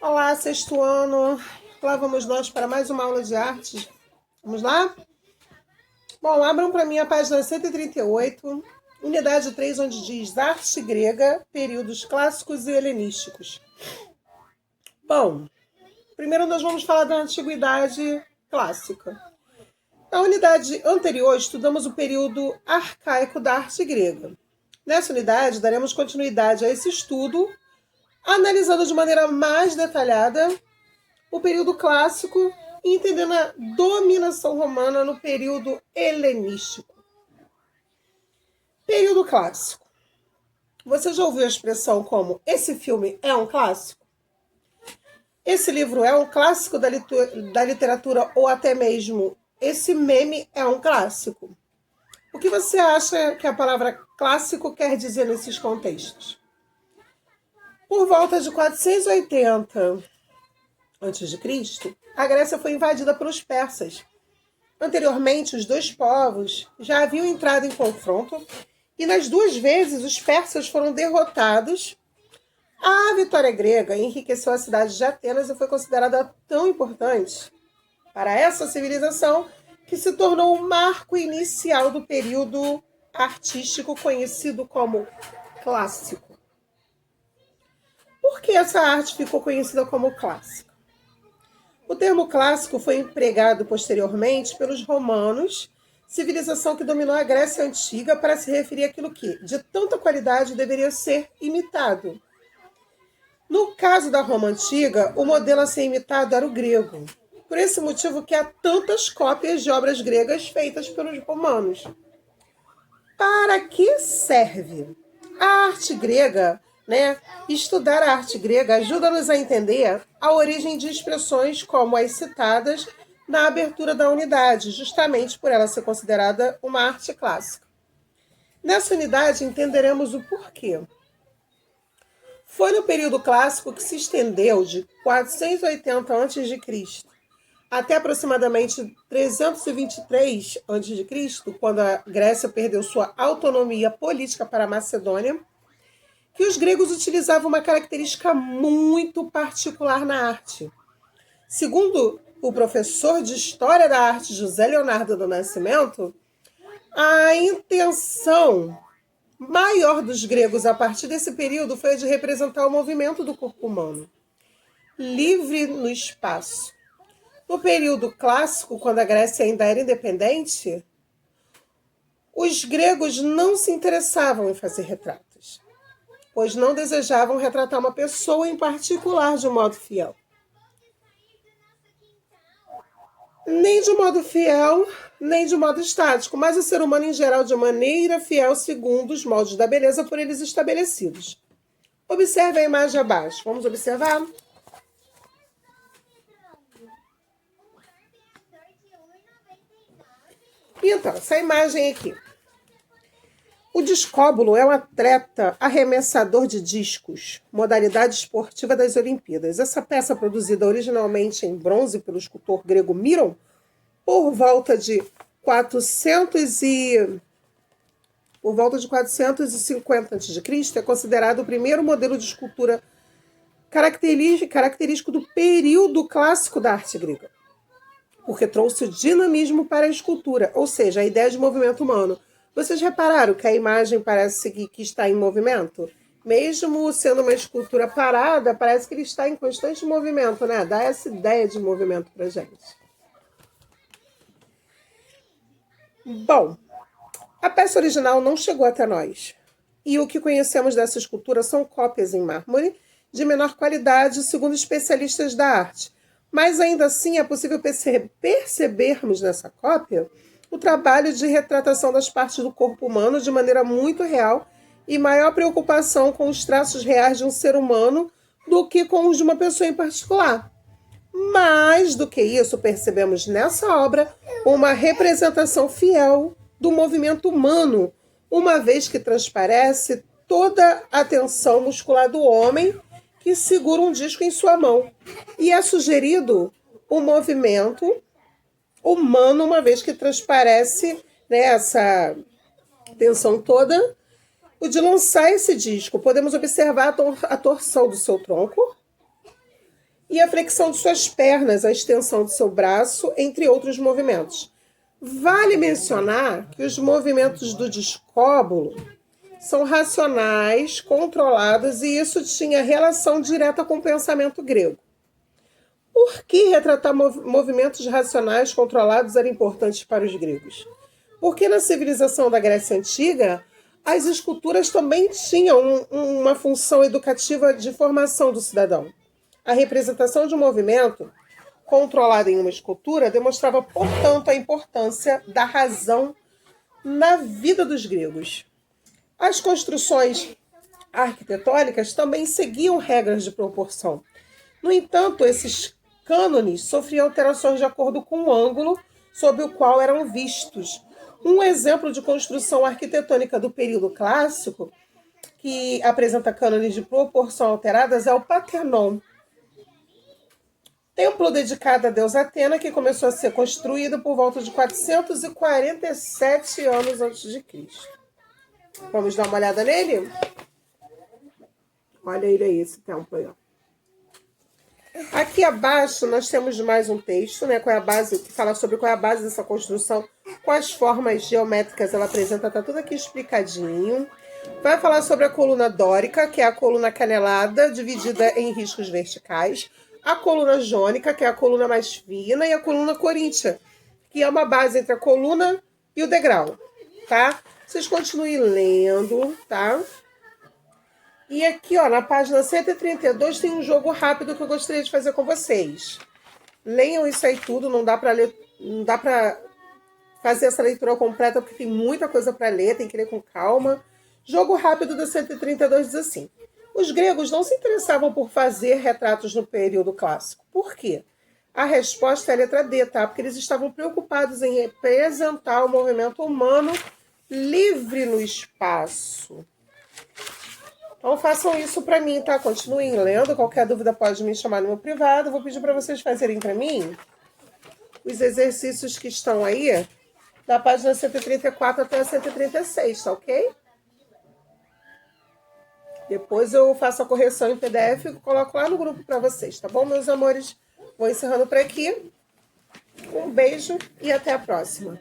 Olá, sexto ano. Lá vamos nós para mais uma aula de arte. Vamos lá? Bom, abram para mim a página 138, unidade 3, onde diz arte grega, períodos clássicos e helenísticos. Bom, primeiro nós vamos falar da antiguidade clássica. Na unidade anterior, estudamos o período arcaico da arte grega. Nessa unidade, daremos continuidade a esse estudo, analisando de maneira mais detalhada o período clássico e entendendo a dominação romana no período helenístico. Período clássico. Você já ouviu a expressão como esse filme é um clássico? Esse livro é um clássico da literatura ou até mesmo esse meme é um clássico? O que você acha que a palavra clássico quer dizer nesses contextos? Por volta de 480 a.C., a Grécia foi invadida pelos persas. Anteriormente, os dois povos já haviam entrado em confronto e nas duas vezes os persas foram derrotados. A vitória grega enriqueceu a cidade de Atenas e foi considerada tão importante para essa civilização que se tornou o marco inicial do período artístico conhecido como clássico. Por que essa arte ficou conhecida como clássica? O termo clássico foi empregado posteriormente pelos romanos, civilização que dominou a Grécia Antiga, para se referir àquilo que, de tanta qualidade, deveria ser imitado. No caso da Roma Antiga, o modelo a ser imitado era o grego. Por esse motivo que há tantas cópias de obras gregas feitas pelos romanos. Para que serve? A arte grega, estudar a arte grega ajuda-nos a entender a origem de expressões como as citadas na abertura da unidade, justamente por ela ser considerada uma arte clássica. Nessa unidade entenderemos o porquê. Foi no período clássico que se estendeu de 480 a.C. até aproximadamente 323 a.C., quando a Grécia perdeu sua autonomia política para a Macedônia, que os gregos utilizavam uma característica muito particular na arte. Segundo o professor de História da Arte José Leonardo do Nascimento, a intenção maior dos gregos a partir desse período foi a de representar o movimento do corpo humano, livre no espaço. No período clássico, quando a Grécia ainda era independente, os gregos não se interessavam em fazer retratos, pois não desejavam retratar uma pessoa em particular de um modo fiel. Nem de modo fiel, nem de modo estático, mas o ser humano em geral de maneira fiel segundo os moldes da beleza por eles estabelecidos. Observe a imagem abaixo. Vamos observar? Então, essa imagem aqui. O discóbulo é um atleta arremessador de discos, modalidade esportiva das Olimpíadas. Essa peça, produzida originalmente em bronze pelo escultor grego Miron, por volta de 450 a.C., é considerado o primeiro modelo de escultura característico do período clássico da arte grega, porque trouxe o dinamismo para a escultura, ou seja, a ideia de movimento humano. Vocês repararam que a imagem parece que está em movimento? Mesmo sendo uma escultura parada, parece que ele está em constante movimento, né? Dá essa ideia de movimento pra gente. Bom, a peça original não chegou até nós. E o que conhecemos dessa escultura são cópias em mármore de menor qualidade, segundo especialistas da arte. Mas ainda assim é possível percebermos nessa cópia o trabalho de retratação das partes do corpo humano de maneira muito real e maior preocupação com os traços reais de um ser humano do que com os de uma pessoa em particular. Mais do que isso, percebemos nessa obra uma representação fiel do movimento humano, uma vez que transparece toda a tensão muscular do homem que segura um disco em sua mão. E é sugerido o movimento humano, uma vez que transparece, essa tensão toda, o de lançar esse disco. Podemos observar a torção do seu tronco e a flexão de suas pernas, a extensão de seu braço, entre outros movimentos. Vale mencionar que os movimentos do discóbulo são racionais, controlados, e isso tinha relação direta com o pensamento grego. Por que retratar movimentos racionais controlados era importante para os gregos? Porque na civilização da Grécia Antiga, as esculturas também tinham uma função educativa de formação do cidadão. A representação de um movimento controlado em uma escultura demonstrava, portanto, a importância da razão na vida dos gregos. As construções arquitetônicas também seguiam regras de proporção. No entanto, esses cânones sofriam alterações de acordo com o ângulo sob o qual eram vistos. Um exemplo de construção arquitetônica do período clássico, que apresenta cânones de proporção alteradas, é o Partenon, templo dedicado à deusa Atena, que começou a ser construído por volta de 447 anos antes de Cristo. Vamos dar uma olhada nele? Olha ele aí, esse templo aí. Aqui abaixo nós temos mais um texto, né, qual é a base, que fala sobre qual é a base dessa construção, quais formas geométricas ela apresenta, está tudo aqui explicadinho. Vai falar sobre a coluna dórica, que é a coluna canelada, dividida em riscos verticais. A coluna jônica, que é a coluna mais fina, e a coluna coríntia, que é uma base entre a coluna e o degrau, tá? Vocês continuem lendo, tá? E aqui, ó, na página 132 tem um jogo rápido que eu gostaria de fazer com vocês. Leiam isso aí tudo, não dá para ler, não dá para fazer essa leitura completa porque tem muita coisa para ler, tem que ler com calma. Jogo rápido da 132 diz assim: os gregos não se interessavam por fazer retratos no período clássico. Por quê? A resposta é a letra D, tá? Porque eles estavam preocupados em representar o movimento humano livre no espaço. Então façam isso para mim, tá? Continuem lendo. Qualquer dúvida pode me chamar no meu privado. Vou pedir para vocês fazerem para mim os exercícios que estão aí, da página 134 até a 136, tá ok? Depois eu faço a correção em PDF e coloco lá no grupo para vocês, tá bom, meus amores? Vou encerrando por aqui. Um beijo e até a próxima.